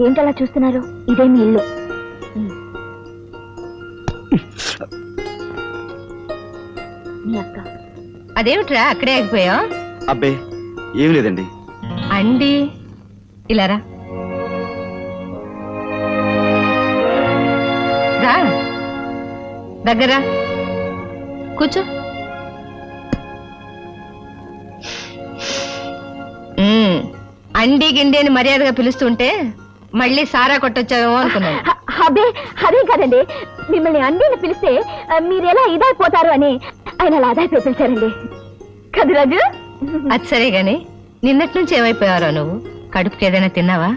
ఏంటలా చూస్తున్నారు? ఇదే మీ ఇల్లు. మీ అక్క. అదేమిట్రా అక్కడే ఆగిపోయా? అబ్బే ఏం లేదండి. అండి ఇలారా రా, దగ్గర కూర్చో. అండి గిండి అని మర్యాదగా పిలుస్తుంటే మళ్ళీ సారా కొట్టొచ్చావేమో అనుకున్నాను. అదే అదే కదండి, మిమ్మల్ని అండిని పిలిస్తే మీరెలా ఇదైపోతారు అని ఆయన అలా అదైపోయి పిలిచారండి కదా రాజు. అది సరే గాని నిన్నటి నుంచి ఏమైపోయారో నువ్వు? కడుపుకి ఏదైనా తిన్నావా?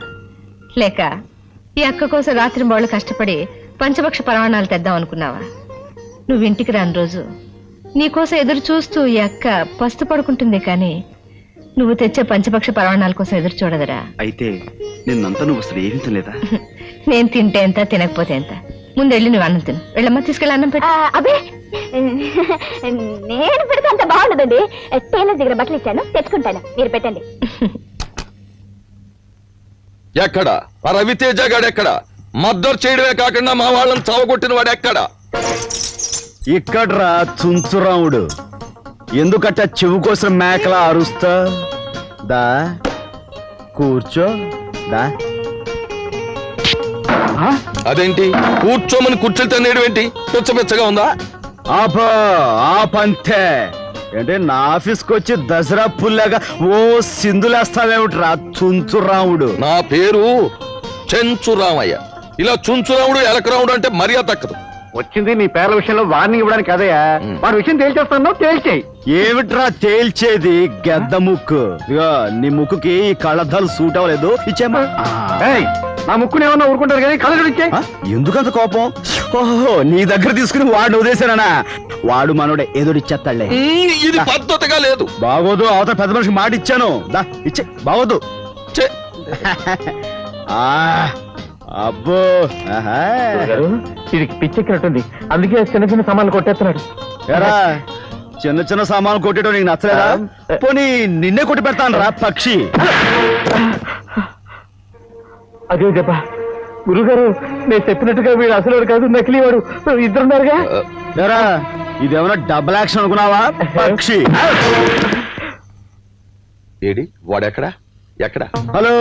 లేక ఈ అక్క కోసం రాత్రి బౌళ్ళు కష్టపడి పంచపక్ష పరమాణాలు తెద్దాం అనుకున్నావా? నువ్వు ఇంటికి రాని రోజు నీకోసం ఎదురు చూస్తూ ఈ అక్క పస్తు పడుకుంటుంది, కానీ నువ్వు తెచ్చే పంచపక్ష పరమాణాల కోసం ఎదురు చూడదురా. అయితే నిన్నంతా నువ్వు అసలు ఏమీ తినలేదా? నేను తింటే ఎంత, తినకపోతే ఎంత. ముందెళ్ళి నువ్వు అన్నం తిను. వెళ్ళమ్మా, తీసుకెళ్ళి అన్నం పెట్టు. అబ్బే నేను పెడితే అంత బాగుండదండి. టైలర్ దగ్గర బట్టలు ఇచ్చాను, తెచ్చుకుంటాను, మీరు పెట్టండి. ఎక్కడ ఆ రవితేజ గాడు? ఎక్కడ మద్దరు చేయడమే కాకుండా మా వాళ్ళని చావగొట్టిన వాడు ఎక్కడ? ఇక్కడ్రా చుంచురాముడు. ఎందుకట్ట చెవు కోసం మేకలా అరుస్తా? దా కూర్చో. దా. అదేంటి కూర్చోమని కుర్చీలు తన్నేయడం ఏంటి? పిచ్చపిచ్చగా ఉందా? ఆపంతే అంటే నా ఆఫీస్కి వచ్చి దసరా పుల్లాగా ఓ సింధులేస్తావేమిట్రా చుంచురాముడు? నా పేరు చెంచురామయ్య. ఇలా చుంచురాముడు ఎలకరాముడు అంటే మర్యాద తక్కదు. వచ్చింది నీ పేర్ల విషయంలో వార్నింగ్ ఇవ్వడానికి కదయా, వాడి విషయం తేల్చేస్తాను, తేల్చేయి. ఏమిట్రా తేల్చేది? గెద్ద ముక్కు. ఇగో నీ ముక్కుకి ఈ కళ్ళద్దాలు సూట్ అవ్వలేదు, ఇచ్చేమా. నా ముక్కుని ఏమన్నా ఊరుకుంటారు కానీ కళ్ళ ఇచ్చే. ఎందుకంత కోపం? ఓహో, నీ దగ్గర తీసుకుని వాడిని వదిలేశానా? వాడు మనోడే ఎదురిచ్చేస్తాడులే. ఇది పద్ధతిగా లేదు. బాగోదు, అవతల పెద్ద మనిషికి మాట ఇచ్చాను. దా ఇచ్చే. బాగోదు. అబ్బో ఇది పిచ్చెక్కినట్టుంది, అందుకే చిన్న చిన్న సామాన్లు కొట్టేస్తున్నాడు. ఎరా చిన్న చిన్న సామాన్లు కొట్టేయడం నీకు నచ్చలేదా? పోనీ నిన్నే కొట్టి పెడతాను రా పక్షి. అదే దెబ్బ గురుగారు, నేను చెప్పినట్టుగా వీడు అసలు కాదు, నకిలీ వాడు. ఇద్దరున్నారుగా. ఎరా ఇదేమన్నా డబుల్ యాక్షన్ అనుకున్నావా పక్షి? ఏడి వాడెక్కడా? ఎక్కడ? హలో,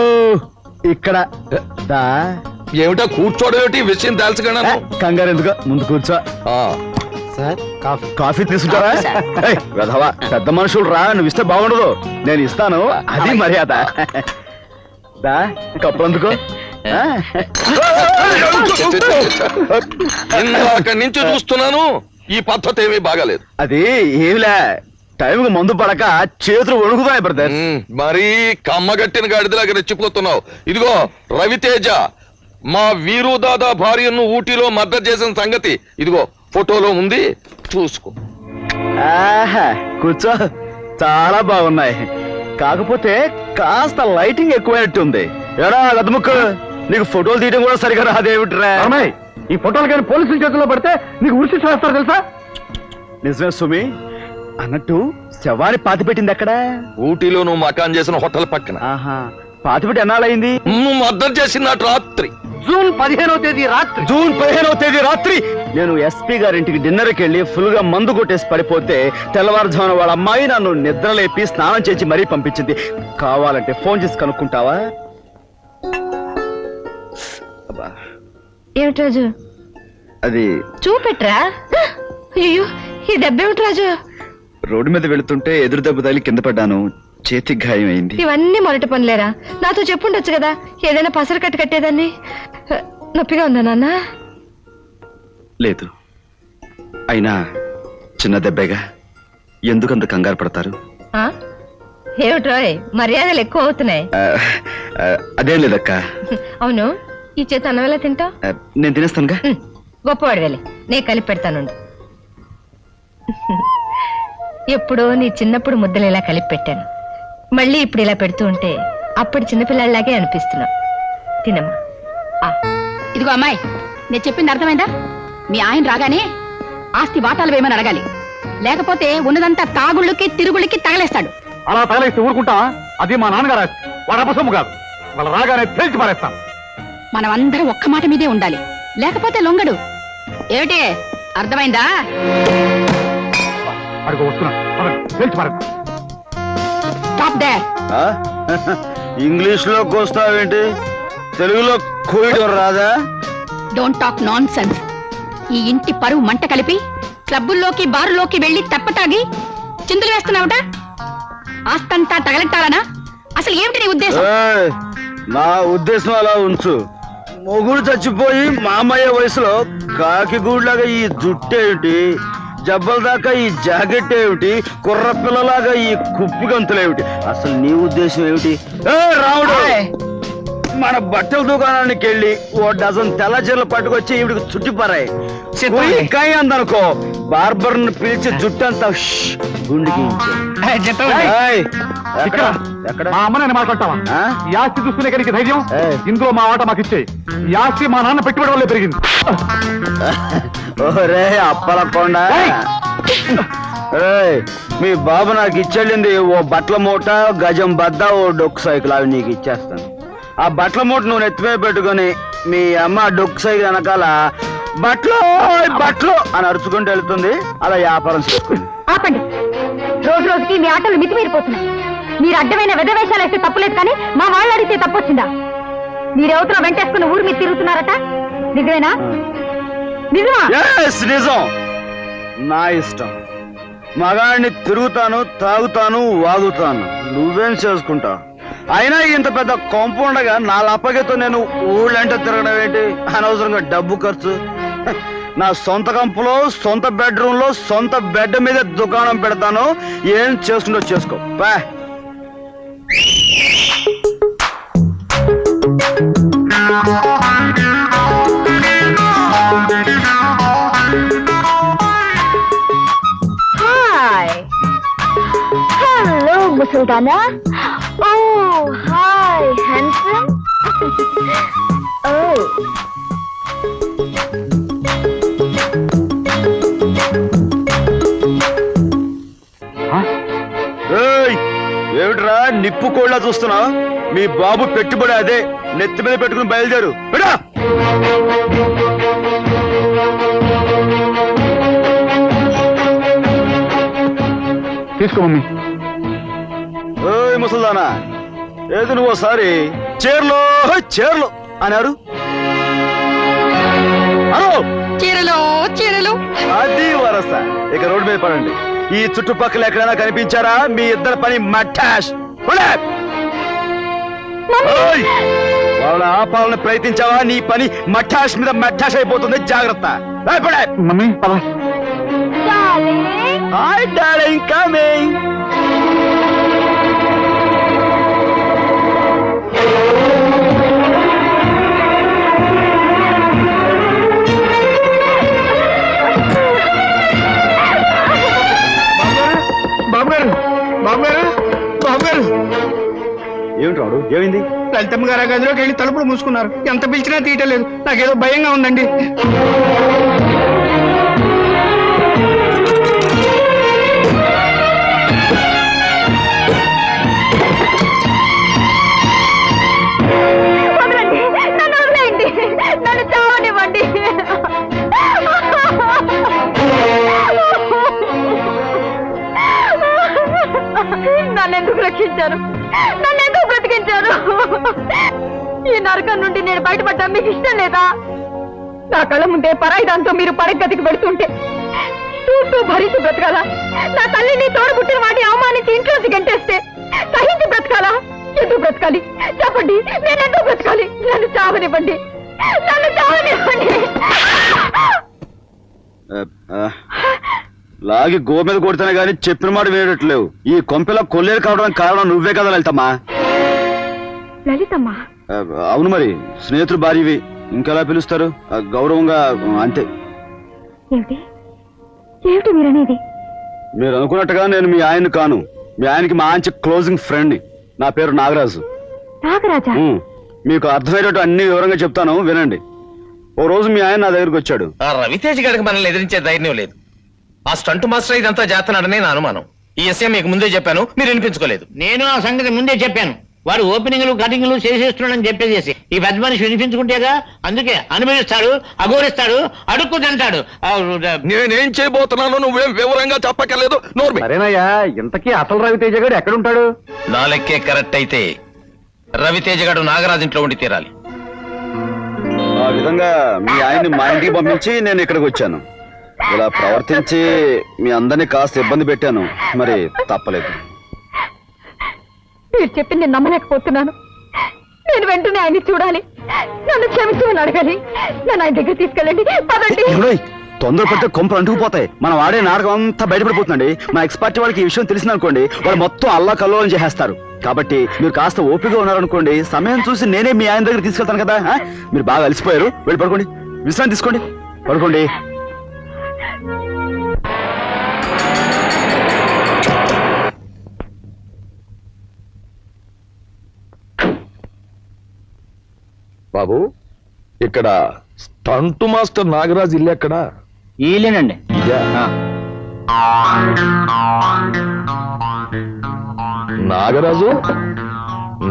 ఇక్కడ. దా. ఏమిటా కూర్చోవడం ఏమిటి? విషయం తెలుసుకున్నా. కంగారు ఎందుకు, ముందు కూర్చో. సార్ కాఫీ తీసుకుంటారా? వెధవా, పెద్ద మనుషులు రా, నువ్వు ఇస్తే బాగుండదు. నేను ఇస్తాను, అది మర్యాద. దా కప్పు అందుకో. అక్కడి నుంచి చూస్తున్నాను, ఈ పద్ధతి ఏమీ బాగాలేదు. అది ఏమిలే, టైంకి మందు పడక చేతులు వణుకుతాయి బ్రదర్. మరీ కమ్మగట్టిన గాడిదలాగా రెచ్చిపోతున్నావు. ఇదిగో రవితేజ, మా వీరు దాదా భార్యను ఊటీలో మర్డర్ చేసిన సంగతి ఇదిగో ఫోటోలో ఉంది, చూసుకో. కూర్చో. చాలా బాగున్నాయి, కాకపోతే కాస్త లైటింగ్ ఎక్కువైనట్టుంది. ఎడా గదముక్కు, నీకు ఫోటోలు తీయడం కూడా సరిగా రాదేమిట్రా? ఈ ఫోటోలు కానీ పోలీసుల చేతుల్లో పడితే నీకు ఉరిసి చేస్తారు తెలుసా? నిజమే సుమి. అన్నట్టు శవాన్ని పాతి పెట్టింది ఎక్కడ? ఊటీలో నువ్వు మకాన్ చేసిన హోటల్ పక్కన. పాతిపెట్టి ఎన్నాళ్ళయింది? నువ్వు మర్డర్ చేసిన రాత్రి జూన్ 15వ తేదీ రాత్రి. జూన్ 15వ తేదీ రాత్రి నేను ఎస్పీ గారింటికి డిన్నర్కి వెళ్ళి ఫుల్ గా మందు కొట్టేసి పడిపోతే తెల్లవారుజామున వాళ్ళ అమ్మాయి నన్ను నిద్రలేపి స్నానం చేసి మరీ పంపించింది. కావాలంటే ఫోన్ చేసి కనుక్కుంటావా? ఏమిటి రాజు? అది చూపెట్రా. అయ్యో, ఈ దెబ్బేమిటి రాజు? రోడ్డు మీద వెళుతుంటే ఎదురు దెబ్బ తగిలి కింద పడ్డాను, చేతికి గాయమైంది. ఇవన్నీ మొదటి పనులేరా? నాతో చెప్పుండొచ్చు కదా, ఏదైనా పసరు కట్టు కట్టేదాన్ని. నొప్పిగా ఉందా నాన్న? లేదు, అయినా చిన్న దెబ్బేగా, ఎందుకంత కంగారు పడతారు? ఏమిట్రోయ్, మర్యాదలు ఎక్కువ అవుతున్నాయి. అదేం లేదక్క. అవును, ఈ చేత అన్నం ఎలా తింటావు? నేను తినేస్తానుగా. గొప్పవాడు వెళ్ళి, నేను కలిపి పెడతాను. ఎప్పుడో నీ చిన్నప్పుడు ముద్దలు ఇలా కలిపి పెట్టాను, మళ్ళీ ఇప్పుడు ఇలా పెడుతూ ఉంటే అప్పుడు చిన్నపిల్లలాగే అనిపిస్తున్నావు. తినమ్మా. ఇదిగో అమ్మాయి, నేను చెప్పింది అర్థమైందా? మీ ఆయన రాగానే ఆస్తి వాటాలు వేయమని అడగాలి, లేకపోతే ఉన్నదంతా తాగుళ్ళకి తిరుగుళ్ళకి తగలేస్తాడు. అలా తగలేస్తే ఊరుకుంటా? అది మా నాన్నగారు, వాడు అపసొమ్ము కాదు. వాళ్ళ రాగానే తేల్చి పారేస్తాం. మనమందరం ఒక్క మాట మీదే ఉండాలి, లేకపోతే లొంగడు. ఏమిటి అర్థమైందా? అడుగు వస్తున్నా, స్టాప్ దేర్. ఇంగ్లీష్ లో కోస్తావేంటి? తెలుగులో కోయడం రాదా? Don't talk non sense. ఈ ఇంటి పరువు మంట కలిపి క్లబ్బుల్లోకి బారులోకి వెళ్లి తప్పతాగి చిందులు వేస్తున్నావుట. ఆస్తంతా తగలెట్టాలనా? అసలు ఏమిటి నీ ఉద్దేశం? ఏయ్, నా ఉద్దేశం అలా ఉంచు. మొగుడు చచ్చిపోయి మామయ్య వయసులో కాకి గూడ్లాగా ఈ జుట్టేమిటి, జబ్బల దాకా ఈ జాకెట్ ఏమిటి, కుర్ర పిల్లలాగా ఈ కుప్పి గంతులేమిటి? అసలు నీ ఉద్దేశం ఏమిటి? ఏ రాముడు, మన బట్టల దుకాణానికి వెళ్ళి ఓ డజన్ తెల్ల చీరలు పట్టుకొచ్చి ఈవిడికి చుట్టిపారాయి. కాయ అందనుకో, బార్బర్ ను పిలిచి జుట్టంతా గుండికి మా అమ్మ నేను మాట్లాడతావా? ఈ ఆస్తి చూసుకునే కడికి ధైర్యం ఇందులో మా ఆట మాకు ఇచ్చే. ఈ ఆస్తి మా నాన్న పెట్టుబడి వల్లే పెరిగింది. ఓరే అప్పలకొండ, మీ బాబు నాకు ఇచ్చెళ్ళింది ఓ బట్టల మూట, గజం బద్ద, ఓ డొక్కు సైకిల్. అవి నీకు ఇచ్చేస్తాను. ఆ బట్టల మూట నువ్వు నెత్తిమే పెట్టుకుని మీ అమ్మ డొక్కు సైకిల్ వెనకాల బట్టలు బట్టలు అని అరుచుకుంటూ వెళ్తుంది. అలా వ్యాపారం చేసుకుంది. ఆపండి, రోజు రోజుకి మీ ఆటలు మితిమీరిపోతున్నాయి. మీరు అడ్డమైన వెధవేషాలు వేస్తే తప్పులేదు, కానీ మా వాళ్ళు అడిగితే తప్పొచ్చిందా? మీరెవతలో వెంటేసుకుని ఊరు మీద తిరుగుతున్నారట, నిజమేనా? నిజమా? నిజం. నా ఇష్టం. మగాడిని తిరుగుతాను, తాగుతాను, వాగుతాను. నువ్వేం చేసుకుంటావు? అయినా ఇంత పెద్ద కాంపౌండ్గా నా లప్పగితో నేను ఊళ్ళంటే తిరగడం ఏంటి? అనవసరంగా డబ్బు ఖర్చు. నా సొంత కంపులో, సొంత బెడ్రూమ్ లో, సొంత బెడ్ మీద దుకాణం పెడతాను. ఏం చేసుకుంటో చేసుకో. బా హలో ముసల్దానా. ఓ హాయ్ హ్యాండ్సమ్. ఓ ఏమిట్రా నిప్పు కోళ్ళ చూస్తున్నా? మీ బాబు పెట్టుబడి అదే. నెత్తి మీద పెట్టుకుని బయలుదేరు. బిడా తీసుకో మమ్మీ. ఓయ్ ముసల్దానా, ఏది నువ్వు ఒకసారి చీరలో చీరలు అన్నారు. చీరలు చీరలు అది వరస. ఇక రోడ్డు మీద పడండి. ఈ చుట్టుపక్కల ఎక్కడైనా కనిపించారా? మీ ఇద్దరు పని మఠాష్. వాళ్ళ ఆపాలని ప్రయత్నించావా? నీ పని మఠాష్ మీద మఠాష్ అయిపోతుంది. జాగ్రత్త. మమ్మీ పద. Hi darling, coming. ఏమిటి రాడు? ఏమైంది? లలితమ్మ గారు గదిలోకి వెళ్ళి తలుపులు మూసుకున్నారు. ఎంత పిలిచినా తీయటలేదు. నాకేదో భయంగా ఉందండి. నన్ను వదిలేయండి, నన్ను చావనివ్వండి. నన్నెందుకు రక్షించారు? నన్నెందుకు బ్రతికించారు? ఈ నరకం నుండి నేను బయటపడ్డా మీకు ఇష్టం లేదా? నా కళ్ళ ముందే పరాయి దాంతో మీరు పడగతికి పెడుతుంటే చూస్తూ భరిస్తూ బ్రతకాలా? నా తల్లిని తోడబుట్టిన వాటి అవమానించి ఇంట్లోంచి గంటేస్తే సహించి బ్రతకాలా? ఎందుకు బ్రతకాలి చెప్పండి? నేను ఎందుకు బ్రతకాలి? నన్ను చావనివ్వండి, నన్ను చావనివ్వండి. లాగి గో మీద కొడితేనే గానీ చెప్పిన మాట వినేటట్లేవు. ఈ కొంపెలా కొల్లేరు కావడానికి కారణం నువ్వే కదా లలితమ్మా. లలితమ్మా? అవును, మరి స్నేహితులు భార్యవి, ఇంకెలా పిలుస్తారు? గౌరవంగా అంతే. ఏమిటి ఏమిటి మీరనేది? మీరు అనుకున్నట్టుగా నేను మీ ఆయన్ని కాను. మీ ఆయనకి మంచి క్లోజింగ్ ఫ్రెండ్ని. నా పేరు నాగరాజు. నాగరాజా? మీకు అర్థమయ్యేటట్టు అన్ని వివరంగా చెప్తాను, వినండి. ఓ రోజు మీ ఆయన నా దగ్గరికి వచ్చాడు. ఆ రవితేజ్ గారికి మనల్ని ఎదిరించే ధైర్యం లేదు. ఆ స్టంట్ మాస్టర్ ఇదంతా చేస్తున్నాడనే నా అనుమానం. ఈ విషయం మీకు ముందే చెప్పాను, మీరు వినిపించుకోలేదు. నేను ఆ సంగతి ముందే చెప్పాను. వాడు ఓపెనింగ్లు కటింగ్లు చేసేస్తున్నాడని చెప్పేసి ఈ పెద్ద మనిషి వినిపించుకుంటేగా, అందుకే అనుభవిస్తాడు, అఘోరిస్తాడు, అడుక్కు తింటాడు. నేనేం చేయబోతున్నానో నువ్వేం వివరంగా చెప్పక్కర్లేదు. నోర్మి. సరేనయ్యా, ఇంతకీ అసలు రవితేజ గారు ఎక్కడుంటాడు? నా లెక్కే కరెక్ట్ అయితే రవితేజ గారు నాగరాజు ఇంట్లో ఉండి తీరాలి. ఆ విధంగా మీ ఆయన్ని మా ఇంటికి పంపించి నేను ఇక్కడికి వచ్చాను. ఇలా ప్రవర్తించి మీ అందరినీ కాస్త ఇబ్బంది పెట్టాను, మరి తప్పలేదు. మీరు చెప్పి నేను నమ్మలేకపోతున్నాను. నేను వెంటనే ఆయన్ని చూడాలి, నన్ను క్షమించమని అడగాలి. నన్ను ఆయన దగ్గర తీసుకెళ్ళండి. పదండి. తొందరపడితే కొంపలు అంటుకుపోతాయి. మనం ఆడే నాటకం అంతా బయటపడిపోతుందండి. మా ఎక్స్పర్ట్ వాళ్ళకి ఈ విషయం తెలిసిందనుకోండి, వాళ్ళు మొత్తం అల్లా కల్లోలం చేసేస్తారు. కాబట్టి మీరు కాస్త ఓపికగా ఉన్నారనుకోండి, సమయం చూసి నేనే మీ ఆయన దగ్గర తీసుకెళ్తాను కదా. మీరు బాగా అలసిపోయారు, వెళ్ళి పడుకోండి, విశ్రాంతి తీసుకోండి, పడుకోండి. బాబు, ఇక్కడ స్టంట్ మాస్టర్ నాగరాజు ఇల్లు ఎక్కడ? ఈలేనండి. ఇదే నాగరాజు?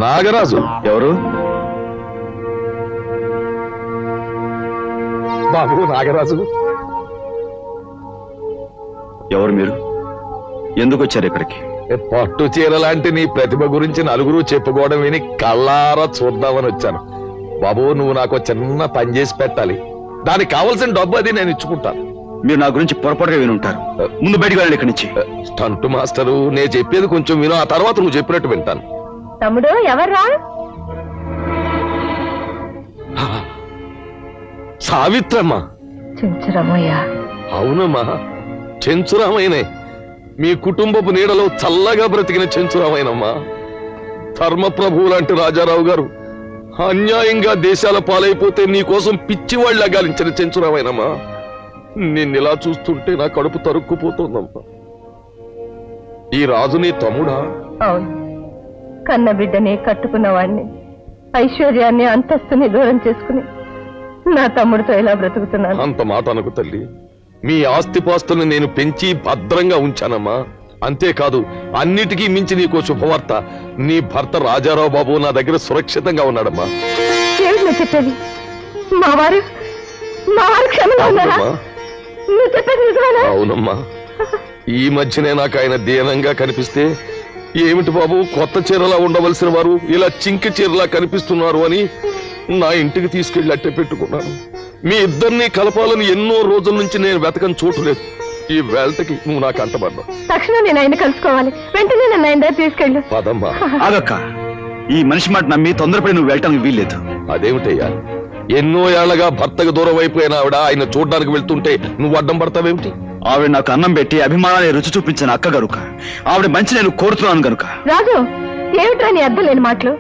నాగరాజు ఎవరు? బాబు నాగరాజు. ఎవరు మీరు? ఎందుకు వచ్చారు ఇక్కడికి? పట్టు చీర లాంటి నీ ప్రతిభ గురించి నలుగురు చెప్పుకోవడం విని కళ్ళారా చూద్దామని వచ్చాను. బాబు, నువ్వు నాకు చిన్న పని చేసి పెట్టాలి. దానికి కావలసిన డబ్బు అది నేను ఇచ్చుకుంటాను. మీరు నా గురించి పొరపాటుగా విని ఉంటారు. ముందు బయటికి వెళ్ళండి ఇక్కడి నుంచి. స్టంట్ మాస్టరు, నేను చెప్పేది కొంచెం విను, ఆ తర్వాత నువ్వు చెప్పినట్టు వింటాను. తమ్ముడు ఎవర్రా? సావిత్రమ్మ. చెంచురామయ్య. అవునమ్మా, చెంచురామైనే. మీ కుటుంబపు నీడలో చల్లగా బ్రతికిన చెంచురామైనమ్మా. ధర్మప్రభువు లాంటి రాజారావు గారు అన్యాయంగా దేశాల పాలైపోతే నీకోసం పిచ్చివాళ్ళ గాలించిన చెంచురామైనమ్మా. నిన్నిలా చూస్తుంటే నా కడుపు తరుక్కుపోతుందమ్మా. ఈ రాజు నీ తమ్ముడా? అవును, కన్న బిడ్డని కట్టుకున్నవాడిని, ఐశ్వర్యాన్ని అంతస్తుని దూరం చేసుకుని నా తమ్ముడితో ఎలా బ్రతుకుతున్నాను? అంత మాట అనకు తల్లి. మీ ఆస్తిపాస్తుల్ని నేను పెంచి భద్రంగా ఉంచానమ్మా. అంతేకాదు, అన్నిటికీ మించి నీకో శుభవార్త. నీ భర్త రాజారావు బాబు నా దగ్గర సురక్షితంగా ఉన్నాడమ్మా. చెప్పేది మా వారు క్షేమంగా ఉన్నారా? నువ్వు చెప్పేది నిజమేనా? అవునమ్మా. ఈ మధ్యనే నాకు ఆయన దీనంగా కనిపిస్తే, ఏమిటి బాబు కొత్త చీరలా ఉండవలసిన వారు ఇలా చింకి చీరలా కనిపిస్తున్నారు అని నా ఇంటికి తీసుకెళ్లి అట్టే పెట్టుకున్నాను. మీ ఇద్దరిని కలపాలని ఎన్నో రోజుల నుంచి నేను వెతకని చోటు లేదు. ఈ వేళకి నువ్వు నాకు అంటబడ్డావు. తక్షణం నేను ఆయన కలుసుకోవాలి. వెంటనే నన్ను ఆయన దగ్గర తీసుకెళ్ళు. పదమ్మా. ఆగక్క, ఈ మనిషి మాట నమ్మి తొందరపడి నువ్వు వెళ్ళటానికి వీల్లేదు. అదేమిటయ్యా, ఎన్నో ఏళ్లగా భర్తకు దూరం అయిపోయిన ఆవిడ ఆయన చూడ్డానికి వెళ్తుంటే నువ్వు అడ్డం పడతావేమిటి? ఆవిడ నాకు అన్నం పెట్టి అభిమానాన్ని రుచి చూపించిన అక్క గనుక, ఆవిడ మంచి నేను కోరుతున్నాను గనుక. రాజు, ఏమిట్రా నీ అర్థం లేని మాటలు?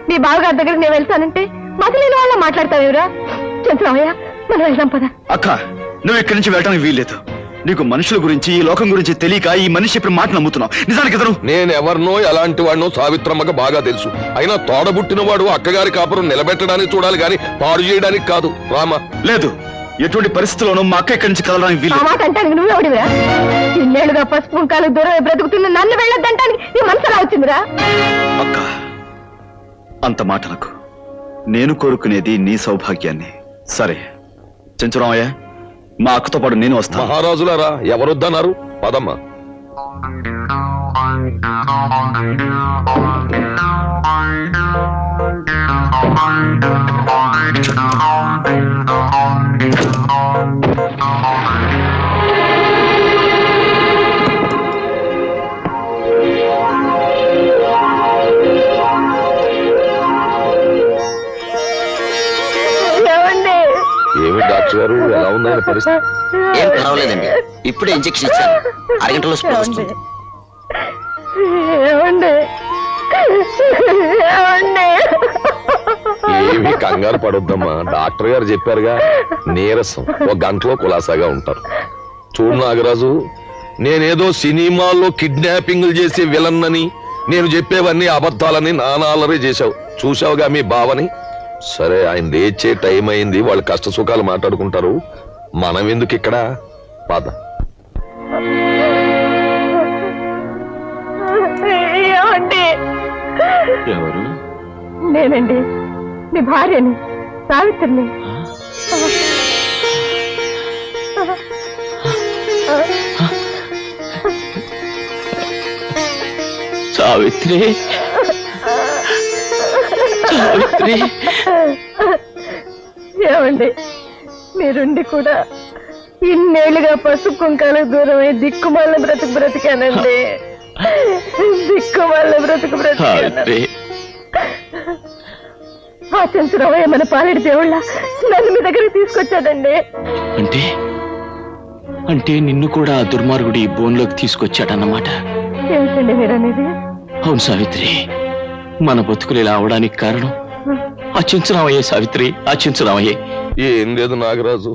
మీ బావగారి దగ్గరికి నేను వెళ్తానంటే మగలేని వాళ్ళ మాట్లాడతావేరా? చెంచురామయ్య, మనం వెళ్దాం పద. అక్క, నువ్వు ఇక్కడి నుంచి వెళ్ళటానికి వీల్లేదు. నీకు మనుషుల గురించి, ఈ లోకం గురించి తెలియక ఈ మనిషి ఇప్పుడు మాట నమ్ముతున్నావు. నిజానికి ఇతను నేనెవరినో ఎలాంటి వాడినో సావిత్రమ్మకు బాగా తెలుసు. అయినా తోడబుట్టిన వాడు అక్కగారి కాపురం నిలబెట్టడానికి చూడాలి గాని పాడు చేయడానికి కాదు. రామా. లేదు, ఎటువంటి పరిస్థితుల్లోనూ మా అక్క ఇక్కడి నుంచి కదలడానికి ఆ వీల్లేదు. మాట అంటానికి నువ్వెవడివిరా? ఇన్నేళ్లుగా పసుపు కుంకాలకు దూరం బ్రతుకుతున్న నన్ను వెళ్ళొద్దంటానికి నీ మనసు ఎలా వచ్చిందిరా? అక్క, అంత మాటలకు నేను కోరుకునేది నీ సౌభాగ్యాన్ని. సరే చెంచురామయ్య, మా అక్కతో పాటు నేను వస్తాను. మహారాజులారా, ఎవరొద్దన్నారు? పదమ్మా. ఏమి డాక్టర్ గారు, ఎలా ఉందని పరిస్థితి? ఏం పర్వాలేదండి, ఇప్పుడే ఇంజెక్షన్ ఇచ్చాను. అరగంటలో స్పృహ వస్తుంది. ఏమి కంగారు పడొద్దమ్మా, డాక్టర్ గారు చెప్పారుగా, నీరసం, ఒక గంటలో కులాసాగా ఉంటారు. చూడు నాగరాజు, నేనేదో సినిమాల్లో కిడ్నాపింగ్లు చేసే విలన్నని, నేను చెప్పేవన్నీ అబద్ధాలని నానాలరే చేశావు. చూశావుగా మీ బావని. సరే, ఆయన లేచే టైం అయింది, వాళ్ళు కష్ట సుఖాలు మాట్లాడుకుంటారు. మనం ఎందుకు ఇక్కడ? పద. ఏమండి, ఎవరు? నేనండి, మీ భార్యని, సావిత్రిని. సావిత్రి, సావిత్రి. ఏమండి, మీరుండి కూడా ఇన్నేళ్లుగా పసుపు కుంకాలకు దూరమై దిక్కుమాల బ్రతికానండి. దిక్కుమాల బ్రతికాను. ఆ చంద్రరావయ్య మన పాలేడు దేవుళ్ళ నన్ను మీ దగ్గరికి తీసుకొచ్చాడండి. అంటే అంటే నిన్ను కూడా ఆ దుర్మార్గుడి బోన్లోకి తీసుకొచ్చాడన్నమాట. ఏమిటండి మీరనేది? అవును సావిత్రి, మన బతుకులు ఇలా అవడానికి కారణం ఆ చెంచురామయ్యే సావిత్రి, ఆ చెంచురామయ్యే. ఏం లేదు నాగరాజు,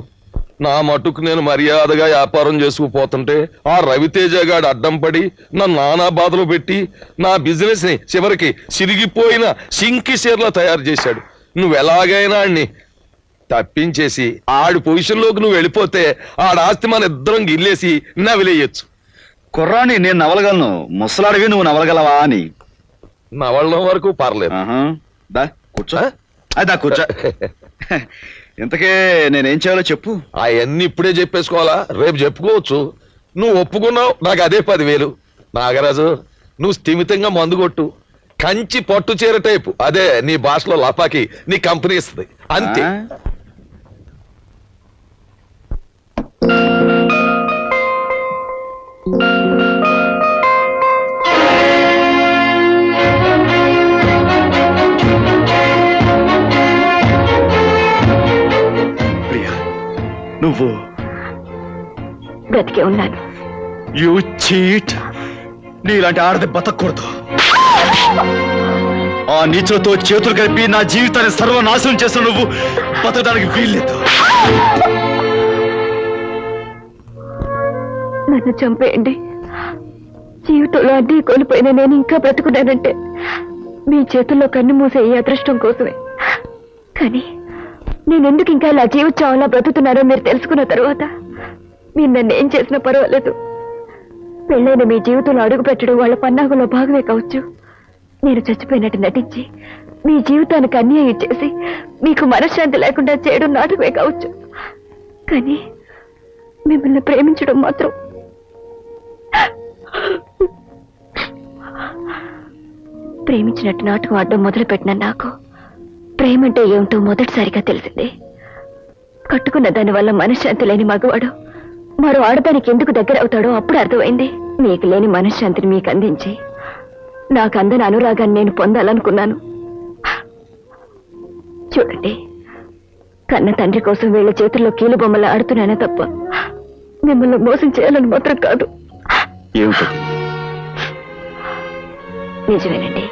నా మటుకు నేను మర్యాదగా వ్యాపారం చేసుకుపోతుంటే ఆ రవితేజ గాడు అడ్డం పడి నన్ను నానా బాధలు పెట్టి నా బిజినెస్ ని చివరికి సిరిగిపోయిన సింకి షేర్లా తయారు చేశాడు. నువ్వు ఎలాగైనా ఆడిని తప్పించేసి ఆడి పొజిషన్ లోకి నువ్వు వెళ్ళిపోతే ఆడాస్తి మన ఇద్దరం గిల్లేసి నవిలేయచ్చు. కుర్రాన్ని నేను నవలగలను, ముసలాడివి నువ్వు నవలగలవా అని. నవలడం వరకు పర్లేదు. దా కూర్చో, దా కూర్చో. ఇంతకే నేనేం చేయాలో చెప్పు. అవన్నీ ఇప్పుడే చెప్పేసుకోవాలా? రేపు చెప్పుకోవచ్చు. నువ్వు ఒప్పుకున్నావు, నాకు అదే 10,000. నాగరాజు, నువ్వు స్థిమితంగా మందు కొట్టు, కంచి పట్టు చీర టైపు, అదే నీ భాషలో లపాకి, నీ కంపెనీ ఇస్తుంది అంతే. నువ్వు బ్రతికే ఉన్నాను. You cheat. నీలాంటి ఆడది బతకూడదు. ఆ నీచులతో చేతులు కలిపి నా జీవితాన్ని సర్వనాశనం చేసిన నువ్వు బతకడానికి వీల్లేదు. నన్ను చంపేయండి. జీవితంలో అడ్డీ కోల్పోయిన నేను ఇంకా బ్రతుకున్నానంటే మీ చేతుల్లో కన్ను మూసే ఈ అదృష్టం కోసమే. కానీ నేనెందుకు ఇంకా ఇలా జీవించాలా బ్రతుకుతున్నారో మీరు తెలుసుకున్న తర్వాత మీరు నన్ను ఏం చేసినా పర్వాలేదు. పెళ్ళైన మీ జీవితంలో అడుగు పెట్టడం వాళ్ళ పన్నాగంలో భాగమే కావచ్చు. నేను చచ్చిపోయినట్టు నటించి మీ జీవితానికి అన్యాయం చేసి మీకు మనశ్శాంతి లేకుండా చేయడం నాటకమే కావచ్చు. కానీ మిమ్మల్ని ప్రేమించడం మాత్రం ప్రేమించినట్టు నాటకం ఆడడం మొదలుపెట్టిన నాకు ప్రేమంటే ఏమిటో మొదటిసారిగా తెలిసింది. కట్టుకున్న దాని వల్ల మనశ్శాంతి లేని మగవాడు మరో ఆడదానికి ఎందుకు దగ్గర అవుతాడో అప్పుడు అర్థమైంది. మీకు లేని మనశ్శాంతిని మీకు అందించి నాకు అందని అనురాగాన్ని నేను పొందాలనుకున్నాను. చూడండి, కన్న తండ్రి కోసం వీళ్ళ చేతుల్లో కీలు బొమ్మలు ఆడుతున్నానే తప్ప మిమ్మల్ని మోసం చేయాలని మాత్రం కాదు. నిజమేనండి,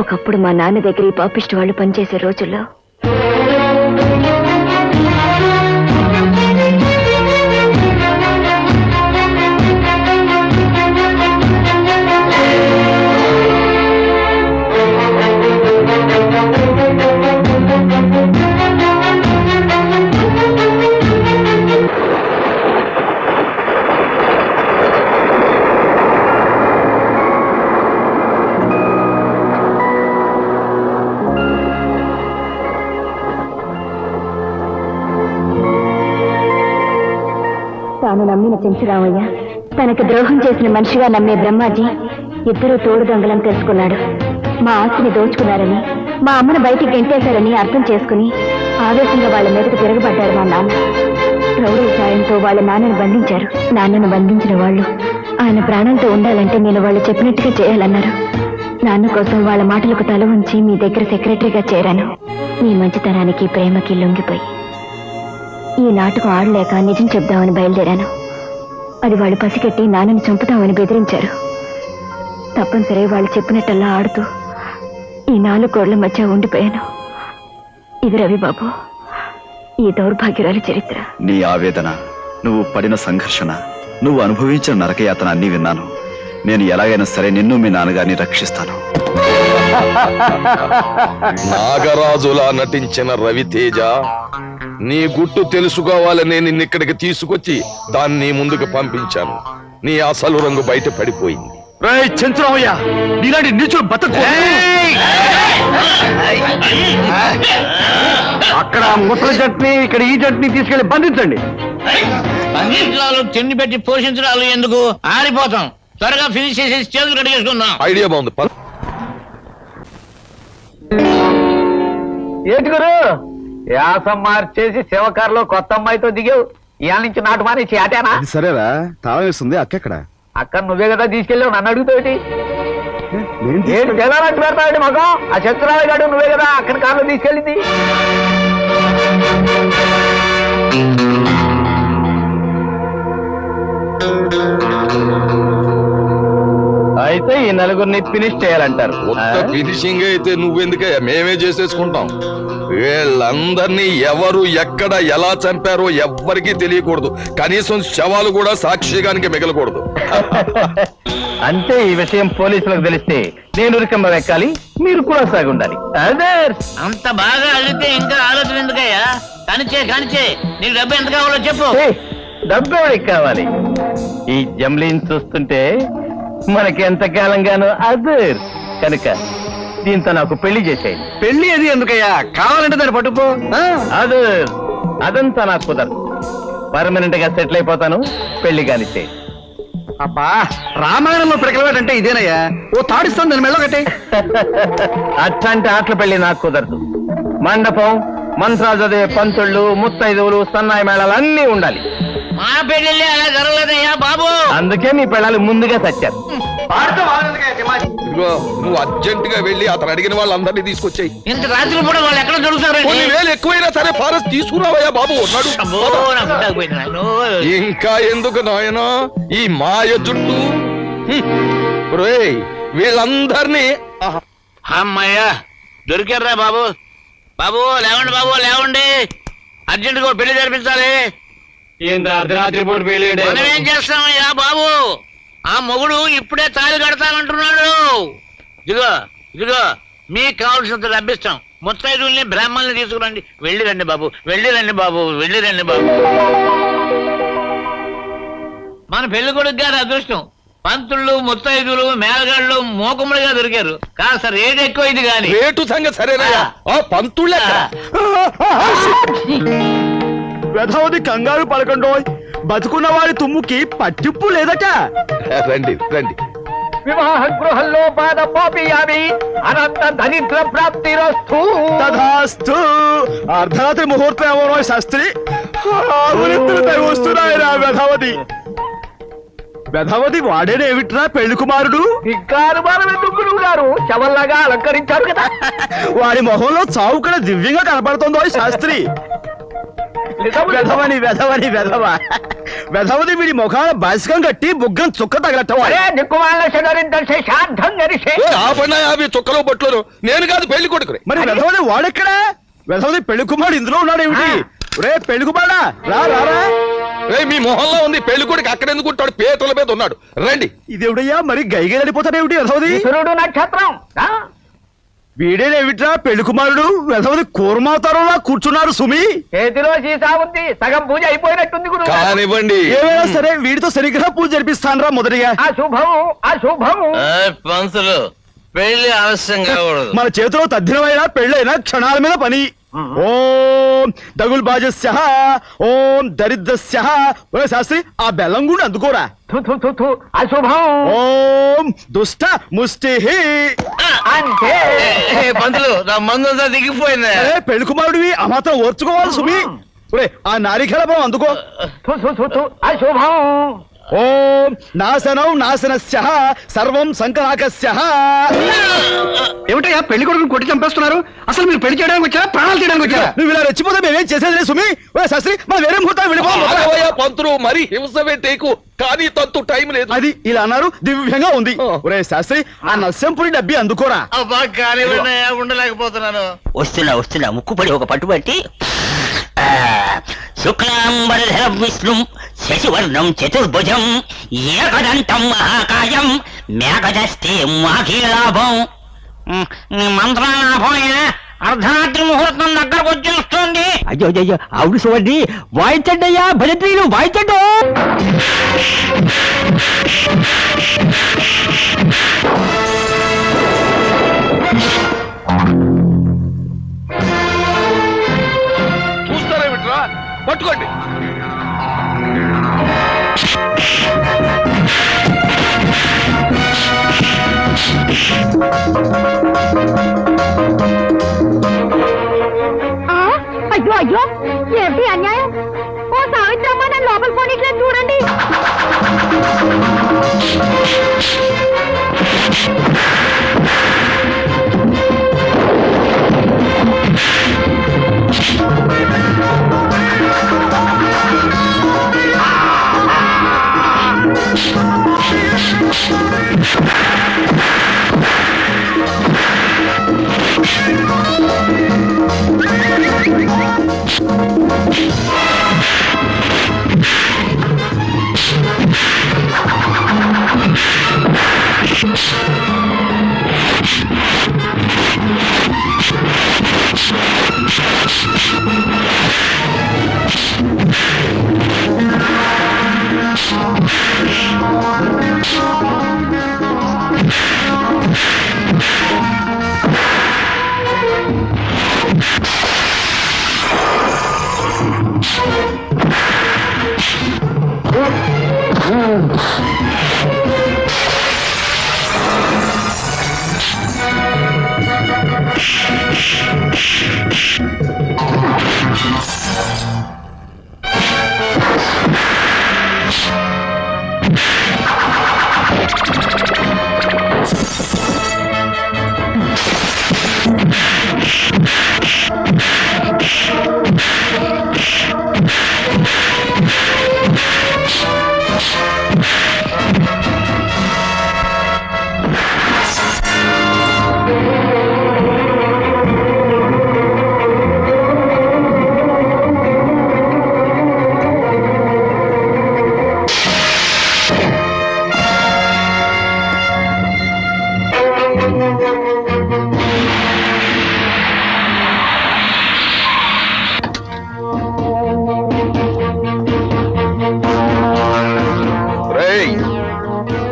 ఒకప్పుడు మా నాన్న దగ్గర ఈ పాపిస్ట్ వాళ్ళు పనిచేసే రోజుల్లో తాను నమ్మిన చెంచురామయ్య, తనకు ద్రోహం చేసిన మనిషిగా నమ్మే బ్రహ్మాజీ ఇద్దరూ తోడు దొంగలని తెలుసుకున్నాడు. మా ఆస్తిని దోచుకున్నారని, మా అమ్మను బయటికి గెంటేశారని అర్థం చేసుకుని ఆవేశంగా వాళ్ళ మీదకు తిరగబడ్డాడు మా నాన్న. రౌడీ సాయంతో వాళ్ళ నాన్నను బంధించారు. నాన్నను బంధించిన వాళ్ళు ఆయన ప్రాణాలతో ఉండాలంటే నేను వాళ్ళు చెప్పినట్టుగా చేయాలన్నారు. నాన్న కోసం వాళ్ళ మాటలకు తల ఉంచి మీ దగ్గర సెక్రటరీగా చేరాను. మీ మంచితనానికి ప్రేమకి లొంగిపోయి ఈ నాటకం ఆడలేక నిజం చెప్దామని బయలుదేరాను. అది వాళ్ళు పసిగట్టి నాన్నని చంపుతామని బెదిరించారు. తప్పనిసరి వాళ్ళు చెప్పినట్టల్లా ఆడుతూ ఈ 4 గోడల మధ్య ఉండిపోయాను. ఇది రవిబాబు, ఈ దౌర్భాగ్యురాలి చరిత్ర. నీ ఆవేదన, నువ్వు పడిన సంఘర్షణ, నువ్వు అనుభవించిన నరకయాతన అన్నీ విన్నాను. నేను ఎలాగైనా సరే నిన్ను మీ నాన్నగారిని రక్షిస్తాను. నాగరాజులా నటించిన రవితేజ, నీ గుట్టు తెలుసుకోవాలని నిన్నిక్కడికి తీసుకొచ్చి దాన్ని ముందుకు పంపించాను. నీ అసలు రంగు బయట పడిపోయింది. చంద్రమయ్య నీలాంటి నీచులు బతకు. అక్కడ ముసలి చట్నీ, ఇక్కడ ఈ చట్నీ తీసుకెళ్లి బంధించండి. బంధించడాలు, తిండి పెట్టి పోషించడాలు ఎందుకు? ఆరిపోతాం. త్వరగా ఫినిష్ చేసేసి చేతులు కడిగేసుకుందాం. ఐడియా బాగుంది. ఏంటి గురు యాసం మార్చేసి శివకారులో కొత్త అమ్మాయితో దిగావు. ఇవాళ నుంచి నాటు మానేసి ఆటేనా? సరేరా, తాళం వేస్తుంది అక్కడ. అక్కడ నువ్వే కదా తీసుకెళ్ళావు, నన్ను అడుగుతావుటి? ఏంటి తెల్లారంటే పెడతాడు మగం? ఆ చంద్రరావు గారు నువ్వే కదా అక్కడ కారులో తీసుకెళ్ళింది. అయితే ఈ నలుగురిని ఫినిష్ చేయాలంటారు. ఒక్క ఫినిషింగ్ అయితే నువ్వెందుకయ్యా, మేమే చేసేసుకుంటాం. వీళ్ళందరినీ ఎవరు ఎక్కడ ఎలా చంపారో ఎవ్వరికీ తెలియకూడదు. కనీసం శవాలు కూడా సాక్షిగానికి మిగలకూడదు. అంటే ఈ విషయం పోలీసులకు తెలిస్తే నేను ఉరికమ్మ ఎక్కాలి, మీరు కూడా సాగి ఉండాలి. అంత బాగా అడిగితే ఇంకా ఆలోచన ఎందుకయ్యా? కానిచే నీకు డబ్బు ఎంత కావాలో చెప్పు. డబ్బు ఎవరికి కావాలి? ఈ జమ్లీని చూస్తుంటే మనకి ఎంతకాలంగానో అదర్ కనుక దీంతో నాకు పెళ్లి చేసేయండి. పెళ్లి అది ఎందుకయ్యా? కావాలంటే దాన్ని పట్టుకో. అదర్ అదంతా నాకు కుదరదు. పర్మనెంట్ గా సెటిల్ అయిపోతాను. పెళ్లి కానిచ్చే. అబ్బా, రామాయణంలో పిడకలవాడంటే ఇదేనయ్యా. ఓ తాడిస్తాను దాని మెళ్ళ కట్టే. అట్లాంటి ఆటల పెళ్లి నాకు కుదరదు. మండపం, మంత్రాలు చదివే పంతుళ్ళు, ముత్తైదువులు, సన్నాయి మేళాలు అన్నీ ఉండాలి. మా పెళ్ళి అలా జరగలేదయ్యా బాబు. అందుకే మీ పిల్లలు ముందుగా చచ్చారు. ఇదిగో, నువ్వు అర్జెంట్ గా వెళ్ళి అతను అడిగిన వాళ్ళందరినీ తీసుకొచ్చాయి. ఇంత రాత్రి కూడా వాళ్ళు ఎక్కడ దొరుకుతారు? కొన్ని వేలు ఎక్కువైనా సరే ఫారెస్ట్ తీసుకురావయ్యా బాబు. ఉన్నాడు. ఇంకా ఎందుకు నాయనా ఈ మాయ జుట్టు? వీళ్ళందరినీ అమ్మయ్యా దొరికారా బాబు. బాబు లేవండి, బాబు లేవండి. అర్జెంట్ గా పెళ్లి జరిపించాలి. అర్ధరాత్రి పూట పెళ్లి మనం ఏం చేస్తామయ్యా బాబు? ఆ మొగుడు ఇప్పుడే తాళి కడతానంటున్నాడు. ఇదిగో మీకు కావాల్సినంత డబ్బిస్తాం. ముత్తైదుల్ని బ్రాహ్మణుల్ని తీసుకురండి. వెళ్ళిరండి బాబు. మన పెళ్లి కొడుకు గారి అదృష్టం. పంతుళ్ళు, ముత్తైదులు, మేళగాళ్ళు మోకములుగా దొరికారు. కాస్త రేటు ఎక్కువ ఇది గాని. రేటు సంగతి సరేనయ్యా. పంతుళ్ళ వెధవది కంగారు పడకండో. బతుకున్న వారి తుమ్ముకి పట్టింపు లేదట. రండి. వివాహ గృహంలో పాద పోపియామి అనంత దరిద్ర ప్రాప్తిరస్తు. తథాస్తు. అర్ధరాత్రి ముహూర్తం ఎవరో శాస్త్రి వస్తున్నాయిరా. వెధవది వాడేనేమిట్రా పెళ్లి కుమారుడు? గురువు గారు శవల్లాగా అలంకరించారు కదా. వాడి మొహంలో చావు కూడా దివ్యంగా కనపడుతుందో శాస్త్రి. వెధవది వీడి ముఖాన బాసికం కట్టి బుగ్గం చుక్క తగలట్టవాడే. చుక్కలో బొట్లు నేను కాదు పెళ్లి కొడుకు. మరి వెధవది వాడెక్కడా? వెధవది పెళ్లి కుమారుడు ఇందులో ఉన్నాడేమిటి? రే పెళ్లి కుమారుడా రారా. మీ మొహంలో ఉంది. పెళ్లి కొడుకు అక్కడ ఎందుకు ఉంటాడు? పేటల మీద ఉన్నాడు. రండి. ఇదేవిడయ్యా మరి గైగడిపోతాడేమిటి వెధవది? నక్షత్రం వీడేనేమిట్రా పెళ్లి కుమారుడు? వెధవది కూర్మావతారంలా కూర్చున్నారు సుమి. చేతిలో సీసా ఉంది. సగం పూజ అయిపోయినట్టుంది గురువు. కానివ్వండి. ఏమైనా సరే వీడితో సరిగ్గా పూజ జరిపిస్తానరా మొదటిగా. అశుభం. పంతులు పెళ్లి అవశ్యం కాకూడదు. మన చేతిలో తద్దినమైనా పెళ్ళైనా క్షణాల మీద పని. ఓం దగుల్ బాజస్య ఓం దరిద్రస్య. శాస్త్రి ఆ బెల్లం కూడా అందుకోరా. అశుభం. ఓం దుష్ట ముష్టి. అంటే పంతులు నా మందు దిగిపోయింది. పెళ్లి కుమారుడివి ఆ మాత్రం ఓర్చుకోవాలి సుమి. ఆ నారికలభం అందుకో. అశుభం. ఓం నాశనం నాశనస్య సర్వం సంకరాకస్య. ఏమిటయ్యా పెళ్లి కొడుకుని కొట్టి చంపేస్తున్నారు? అసలు మీరు పెళ్లి చేయడానికి వచ్చారా, ప్రాణాలు తీయడానికి వచ్చారా? నువ్వు ఇలా రెచ్చిపోతే మేమేం చేసేది సుమి. శాస్త్రి మన వేరే ముహూర్తాలు వెళ్ళిపోయా. పంతులు మరి హింస పెట్టేకు. కానీ తంతు టైం లేదు. అది ఇలా అన్నారు దివ్యంగా ఉంది. ఒరే శాస్త్రి ఆ నస్యంపురి డబ్బి అందుకోరా. ఉండలేకపోతున్నాను. వస్తున్నా ముక్కుపడి ఒక పట్టుబట్టి శుక్లాంబరధరం విష్ణుం శశివర్ణం చతుర్భుజం ఏకదంతం మహాకాయం మేఘదస్తే మాఖీలాభం. మంత్రాలాభం అర్ధరాత్రి ముహూర్తం దగ్గరకు వచ్చేస్తుంది. అయ్యో అయ్యో అవును చూడండి, వాయించండి అయ్యా భజంత్రీలు వాయించండి. చూస్తారా విట్రా, పట్టుకోండి. అయ్యో అయ్యో ఏంటి అన్యాయం? ఓ సావిత్రమ్మ నన్ను లోపల పోనీట్లేదు చూడండి.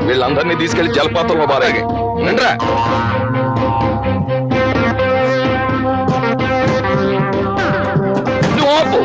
వీళ్ళందరినీ తీసుకెళ్లి జలపాతంలో బారాగే. రండ్రా. నువ్వు ఆపు.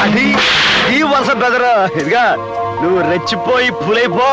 అది ఈ వరుస బెదరా ఇదిగా నువ్వు రెచ్చిపోయి పులైపో.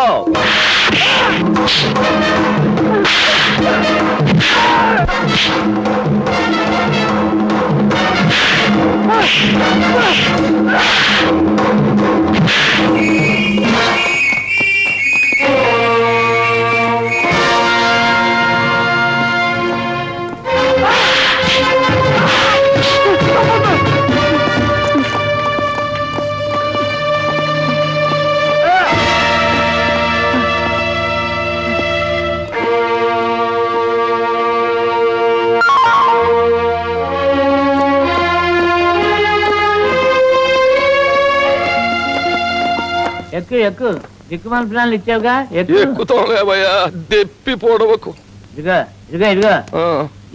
ఎక్కు ఎక్కు దిక్కుమాల ప్లాన్లు ఇచ్చావుగా ఎక్కుతాంలేవయ్యా, దెప్పి పొడవకు. ఇదిగో ఇదిగో ఇదిగో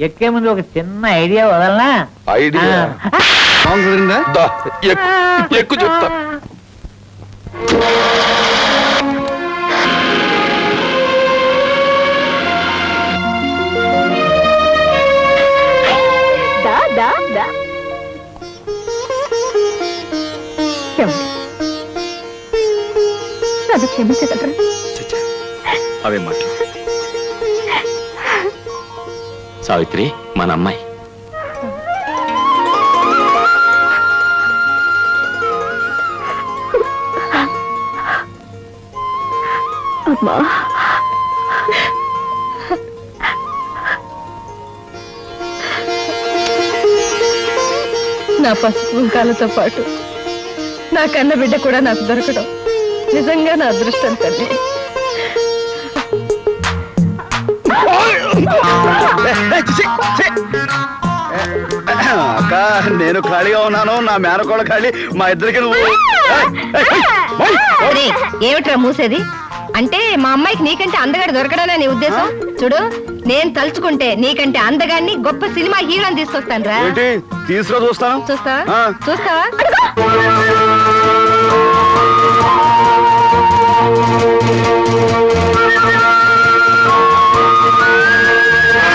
ఎక్కే ముందు ఒక చిన్న ఐడియా వదలనా? ఐడియా దా, ఎక్కు చెప్తా. దా దా దా అది క్షమించగలరా? అవే మాటలు. సావిత్రి మన అమ్మాయి. అమ్మా నా పసుపు కుంకాలతో పాటు నా కన్న బిడ్డ కూడా నాకు దొరకడం నిజంగా నా అదృష్టం తల్లి. అక్క నేను ఖాళీగా ఉన్నాను, నా మేనకోళ్ళ ఖాళీ, మా ఇద్దరికి నువ్వు. ఏమిట్రా మూసేది? అంటే మా అమ్మాయికి నీకంటే అందగాడు దొరకడనే నీ ఉద్దేశం? చూడు, నేను తలుచుకుంటే నీకంటే అందగాన్ని గొప్ప సినిమా హీరోని తీసుకొస్తాను రా. తీసుకురా, చూస్తాను. చూస్తావా? చూస్తావా?